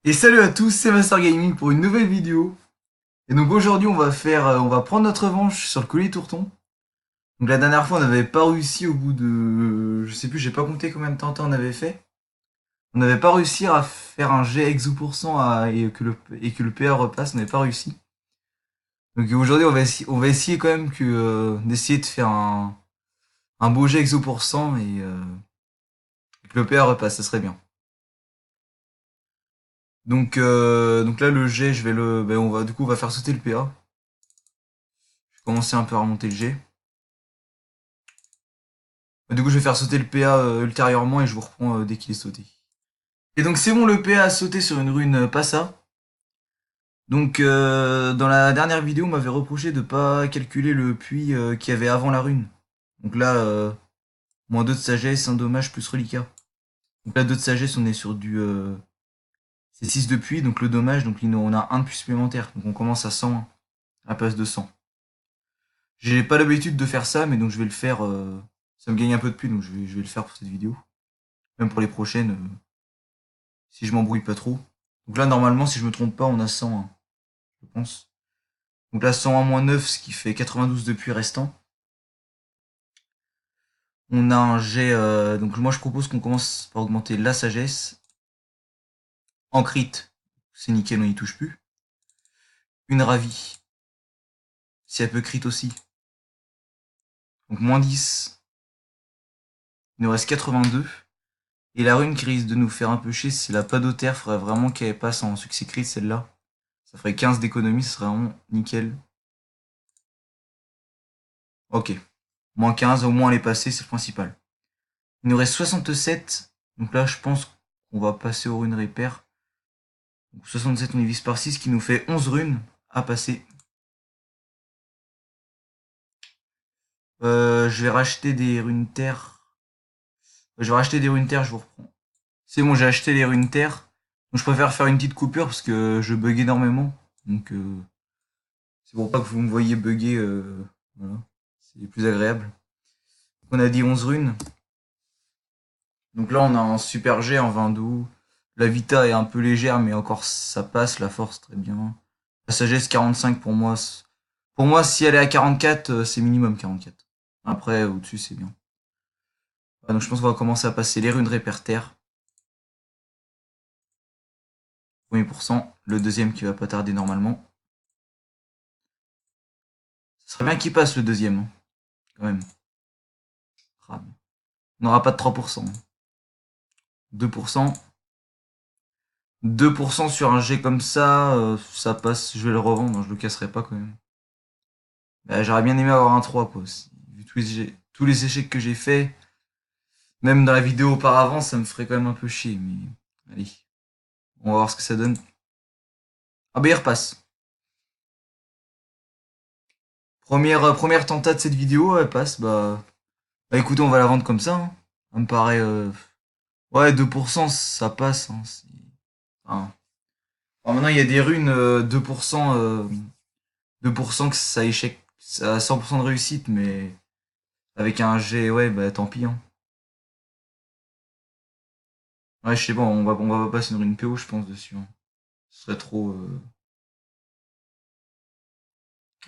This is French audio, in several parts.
Et salut à tous, c'est Master Gaming pour une nouvelle vidéo. Et donc aujourd'hui on va prendre notre revanche sur le collier Tourton. Donc la dernière fois on n'avait pas réussi au bout de, je sais plus, j'ai pas compté combien de temps on avait fait. On n'avait pas réussi à faire un jet exo % et que le PA repasse, on n'avait pas réussi. Donc aujourd'hui on va essayer quand même d'essayer de faire un beau jet exo % et que le PA repasse, ça serait bien. Donc là le jet, on va du coup on va faire sauter le PA. Je vais commencer un peu à remonter le jet. Du coup, je vais faire sauter le PA ultérieurement et je vous reprends dès qu'il est sauté. Et donc, c'est bon, le PA a sauté sur une rune Passa. Donc, dans la dernière vidéo, on m'avait reproché de pas calculer le puits qu'il y avait avant la rune. Donc là, moins 2 de sagesse, un dommage plus reliquat. Donc là, 2 de sagesse, on est sur c'est 6 de puits, donc le dommage, donc on a un de puits supplémentaire. Donc on commence à 101 à la place de 100. J'ai pas l'habitude de faire ça, mais donc je vais le faire. Ça me gagne un peu de puits, donc je vais le faire pour cette vidéo. Même pour les prochaines. Si je m'embrouille pas trop. Donc là, normalement, si je me trompe pas, on a 101, je pense. Donc là, 101 moins 9, ce qui fait 92 de puits restant. On a un jet. Donc moi, je propose qu'on commence par augmenter la sagesse. En crit, c'est nickel, on y touche plus. Une ravie, si elle peut crit aussi. Donc moins 10. Il nous reste 82. Et la rune qui risque de nous faire un peu chier, c'est la padotaire. Faudrait vraiment qu'elle passe en succès crit, celle-là. Ça ferait 15 d'économie, ce serait vraiment nickel. Ok. Moins 15, au moins elle est passée, c'est le principal. Il nous reste 67. Donc là, je pense qu'on va passer aux runes repères. Donc 67, on divise par 6, qui nous fait 11 runes à passer. Je vais racheter des runes terre. Je vais racheter des runes terre, je vous reprends. C'est bon, j'ai acheté les runes terre. Donc je préfère faire une petite coupure parce que je bug énormément. Donc c'est pour pas que vous me voyez bugger. Voilà. C'est plus agréable. On a dit 11 runes. Donc là, on a un super G en 22. La Vita est un peu légère, mais encore ça passe. La force, très bien. La sagesse, 45 pour moi. Pour moi, si elle est à 44, c'est minimum 44. Après, au-dessus, c'est bien. Ah, donc je pense qu'on va commencer à passer les runes répertaires. Premier pourcent. Le deuxième qui va pas tarder normalement. Ce serait bien qu'il passe le deuxième, hein, quand même. Ah, on n'aura pas de 3%. 2%. 2% sur un G comme ça passe. Je vais le revendre, hein, je le casserai pas quand même. Bah, j'aurais bien aimé avoir un 3 quoi. Vu tous les échecs que j'ai fait, même dans la vidéo auparavant, ça me ferait quand même un peu chier. Mais allez, on va voir ce que ça donne. Ah bah il repasse. Première tenta de cette vidéo, elle passe. Bah écoutez, on va la vendre comme ça, hein. Ça me paraît. Ouais, 2% ça passe, hein. Enfin, alors maintenant, il y a des runes 2% que ça échec. Ça a 100% de réussite, mais avec un G, ouais, bah tant pis, hein. Ouais, je sais pas, on va pas passer une rune PO, je pense, dessus, hein. Ce serait trop.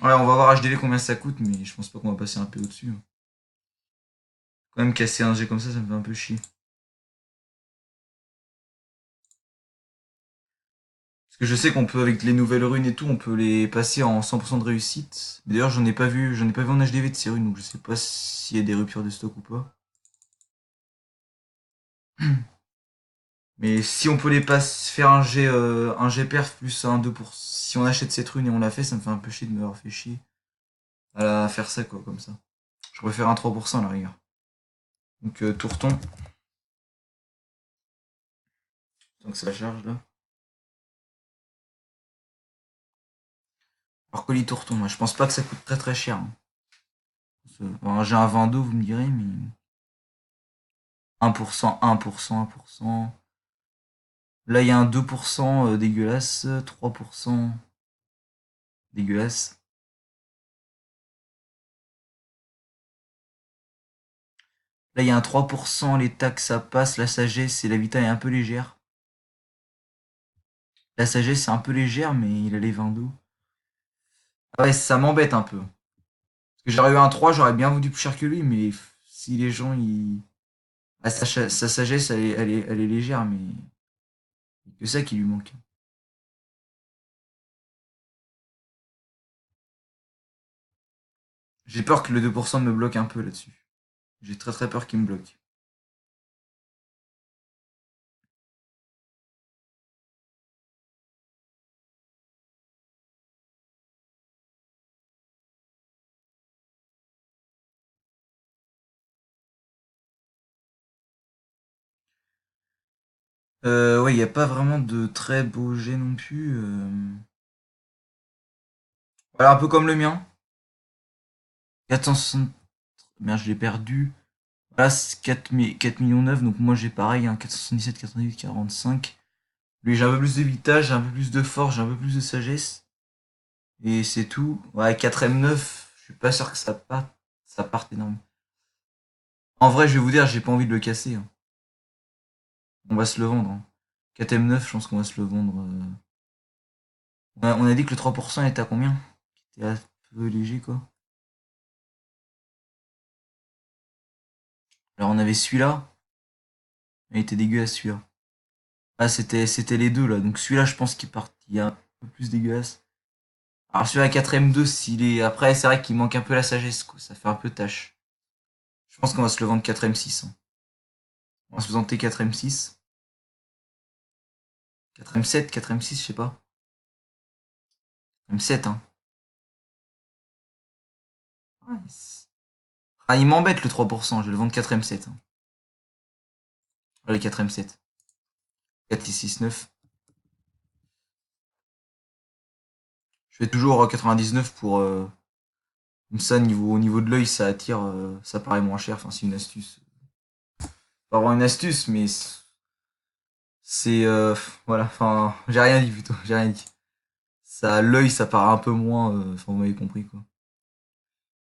Ouais, on va voir HDV combien ça coûte, mais je pense pas qu'on va passer un PO dessus, hein. Quand même, casser un G comme ça me fait un peu chier. Parce que je sais qu'on peut, avec les nouvelles runes et tout, on peut les passer en 100% de réussite. Mais d'ailleurs, j'en ai pas vu en HDV de ces runes, donc je sais pas s'il y a des ruptures de stock ou pas. Mais si on peut les passer, faire un G perf plus un 2%, si on achète cette rune et on la fait, ça me fait un peu chier de me avoir fait chier à faire ça, quoi, comme ça. Je préfère un 3% à la rigueur. Donc, tourton, tant que ça charge là. Alors, colis tourton, moi, je pense pas que ça coûte très très cher, hein. Bon, j'ai un 22, vous me direz, mais 1%, 1%, 1%. Là, il y a un 2% dégueulasse, 3% dégueulasse. Là, il y a un 3%, les taxes, ça passe, la sagesse et la vita est un peu légère. La sagesse, c'est un peu légère, mais il a les 20 d'eau. Ah ouais, ça m'embête un peu. Parce que j'aurais eu un 3, j'aurais bien vendu plus cher que lui, mais si les gens, ils... Ah, sa sagesse, elle est légère, mais il y a que ça qui lui manque. J'ai peur que le 2% me bloque un peu là-dessus. J'ai très très peur qu'il me bloque. Ouais, il n'y a pas vraiment de très beau jet non plus. Voilà, un peu comme le mien. 460... Merde, je l'ai perdu. Là, c'est 4 millions 9, donc moi j'ai pareil, hein, 477, 88, 45. Lui, j'ai un peu plus de vitesse, j'ai un peu plus de force, j'ai un peu plus de sagesse. Et c'est tout. Ouais, 4M9, je suis pas sûr que ça parte énorme. En vrai, je vais vous dire, j'ai pas envie de le casser, hein. On va se le vendre, hein. 4M9, je pense qu'on va se le vendre. On a dit que le 3% était à combien? C'était un peu léger, quoi. Alors, on avait celui-là. Il était dégueulasse, celui-là. Ah, c'était les deux, là. Donc, celui-là, je pense qu'il part, il est un peu plus dégueulasse. Alors, celui-là, 4M2, s'il est. Après, c'est vrai qu'il manque un peu la sagesse, quoi. Ça fait un peu tâche. Je pense qu'on va se le vendre 4M6, hein. On va se le vendre T4M6. 4M7, 4M6, je sais pas. M7, hein. Ouais, ah, il m'embête le 3%. Je vais le vendre 4M7, hein. Allez, 4M7. 4T69. Je fais toujours 99 pour. Comme ça, au niveau de l'œil, ça attire. Ça paraît moins cher. Enfin, c'est une astuce. Pas vraiment une astuce, mais c'est. Voilà. Enfin, j'ai rien dit plutôt. J'ai rien dit. Ça, l'œil, ça paraît un peu moins. Enfin, vous m'avez compris, quoi.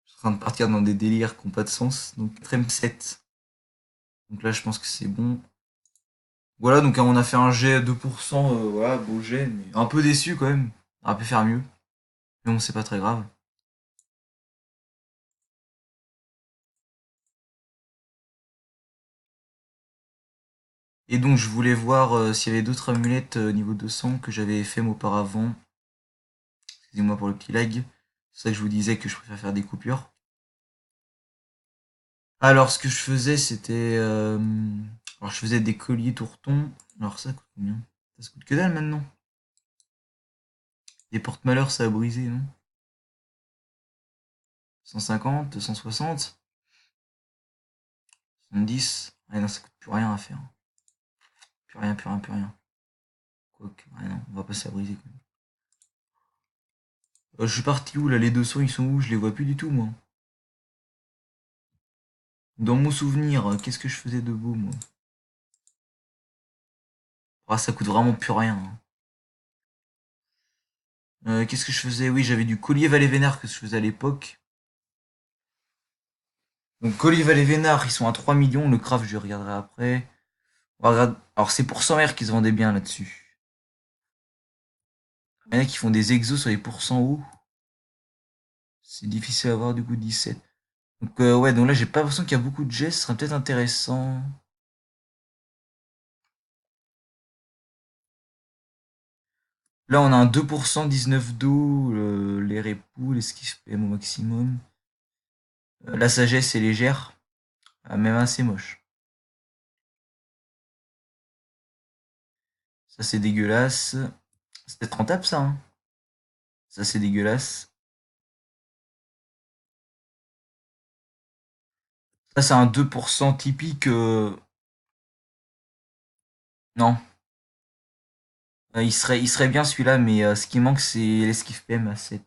Je suis en train de partir dans des délires qui n'ont pas de sens. Donc, 4M7. Donc là, je pense que c'est bon. Voilà, donc on a fait un jet à 2%, voilà, beau jet, mais un peu déçu quand même. On aurait pu faire mieux. Mais bon, c'est pas très grave. Et donc je voulais voir s'il y avait d'autres amulettes niveau 200 que j'avais fait auparavant. Excusez-moi pour le petit lag. C'est ça que je vous disais que je préfère faire des coupures. Alors ce que je faisais c'était... alors je faisais des colliers tourtons. Alors ça coûte combien? Ça coûte que dalle maintenant. Des porte-malheurs ça a brisé, non? 150, 260, 70. Ah non, ça coûte plus rien à faire. Plus rien, plus rien, plus rien. Quoique, ouais, non, on va passer à briser quand même. Je suis parti où là? Les 200 ils sont où? Je les vois plus du tout moi. Dans mon souvenir, qu'est-ce que je faisais de beau moi? Ah, ça coûte vraiment plus rien, hein. Qu'est-ce que je faisais? Oui, j'avais du collier Valet Vénard que je faisais à l'époque. Donc collier Valet Vénard, ils sont à 3 millions. Le craft, je regarderai après. Alors c'est pour 100 R qui se vendait bien là-dessus. Il y en a qui font des exos sur les pourcents hauts. C'est difficile à voir du coup 17. Donc ouais, donc là j'ai pas l'impression qu'il y a beaucoup de jets. Ce serait peut-être intéressant. Là on a un 2% 19 d'eau. Les répoules, l'esquive PM au maximum. La sagesse est légère. Ah, même assez moche. Ça c'est dégueulasse. C'était rentable ça, hein. Ça c'est dégueulasse. Ça c'est un 2% typique. Non. Il serait bien celui-là, mais ce qui manque c'est l'esquive PM à 7.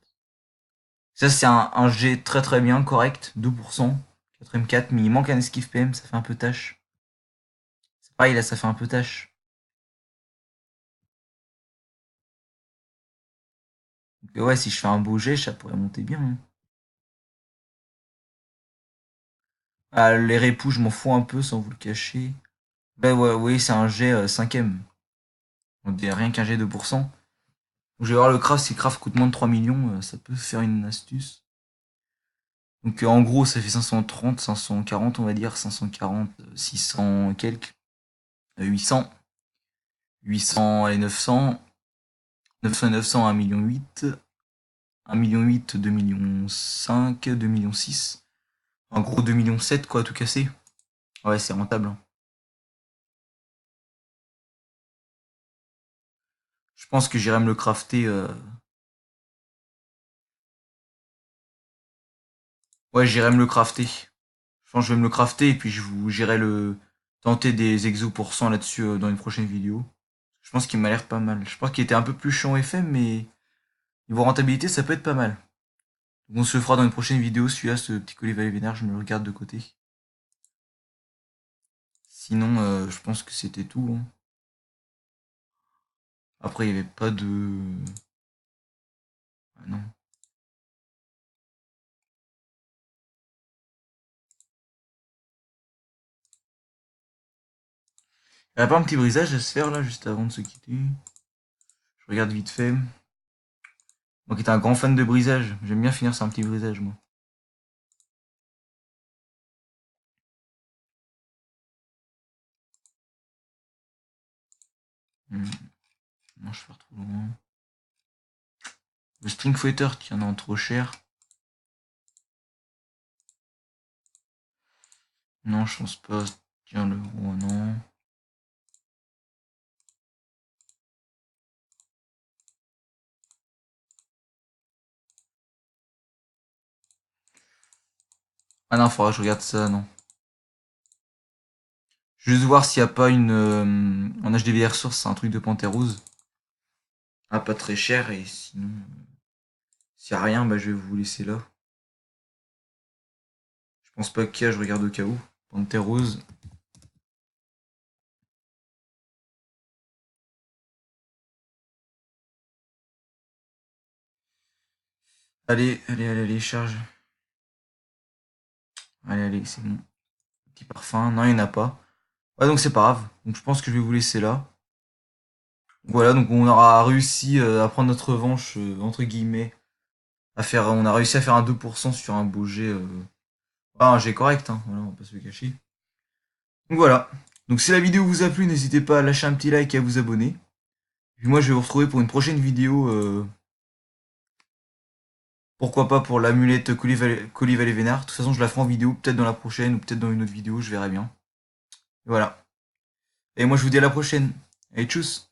Ça c'est un G très très bien, correct. 2%. 4M4, mais il manque un esquive PM, ça fait un peu tâche. C'est pareil là, ça fait un peu tâche. Donc ouais, si je fais un beau jet, ça pourrait monter bien, hein. Ah, les répous, je m'en fous un peu sans vous le cacher. Bah ouais, oui, c'est un jet 5ème. On dit rien qu'un G2%. Je vais voir le craft, si le craft coûte moins de 3 millions, ça peut faire une astuce. Donc en gros, ça fait 530, 540, on va dire, 540, 600 quelques, 800, 800, allez, 900, 900 et 900, 1 million 8, 1 million 8, 2 millions 5, 2 millions 6. En gros, 2 millions 7, quoi, tout casser. Ouais, c'est rentable, hein. Je pense que j'irai me le crafter. Ouais, j'irai me le crafter. Je pense que je vais me le crafter et puis j'irai le tenter des exos pour 100 là-dessus dans une prochaine vidéo. Je pense qu'il m'a l'air pas mal. Je pense qu'il était un peu plus chiant FM, mais niveau rentabilité, ça peut être pas mal. Donc on se le fera dans une prochaine vidéo. Celui-là, ce petit colis Valet Vénère, je me le regarde de côté. Sinon, je pense que c'était tout, hein. Après, il n'y avait pas de... Ah non. Il n'y a pas un petit brisage à se faire là, juste avant de se quitter. Je regarde vite fait. Moi qui étais un grand fan de brisage, j'aime bien finir sur un petit brisage, moi. Non, je vais faire trop loin. Le String Fighter, tiens, non, trop cher. Non, je pense pas. Tiens, le roi, non. Ah non, faudra que je regarde ça, non. Juste voir s'il n'y a pas une... en HDVR Source, c'est un truc de Panthère Rose. Ah, pas très cher, et sinon... s'il n'y a rien, bah je vais vous laisser là. Je pense pas qu'il y a, je regarde au cas où. Panthère Rose. Allez, allez, allez, allez, charge. Allez, allez, c'est bon. Petit parfum. Non, il n'y en a pas. Ouais, donc c'est pas grave. Donc je pense que je vais vous laisser là. Voilà, donc on aura réussi à prendre notre revanche, entre guillemets. On a réussi à faire un 2% sur un beau jet. Ah, un jet correct, hein. Voilà, on va pas se le cacher. Donc voilà. Donc si la vidéo vous a plu, n'hésitez pas à lâcher un petit like et à vous abonner. Puis moi, je vais vous retrouver pour une prochaine vidéo. Pourquoi pas pour l'amulette Colis Valet Vénard. De toute façon, je la ferai en vidéo, peut-être dans la prochaine ou peut-être dans une autre vidéo, je verrai bien. Et voilà. Et moi, je vous dis à la prochaine. Allez, tchuss!